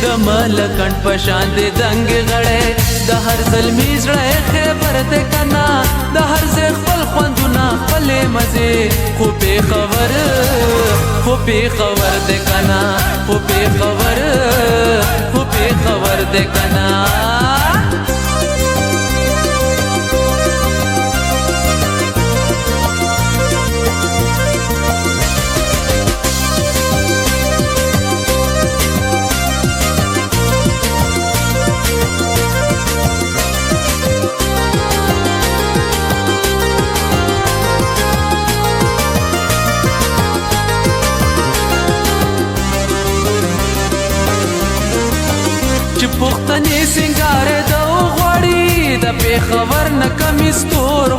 د ملکند پشان دې دنګ غړې د هر زلمی زړه خبر دې کنا د هر ځای خپل خوندونه خپل مزه خو په خبر دې کنا خو په خبر دې کنا پختنې سنگار د غوړی د په خبر نه کمی ستور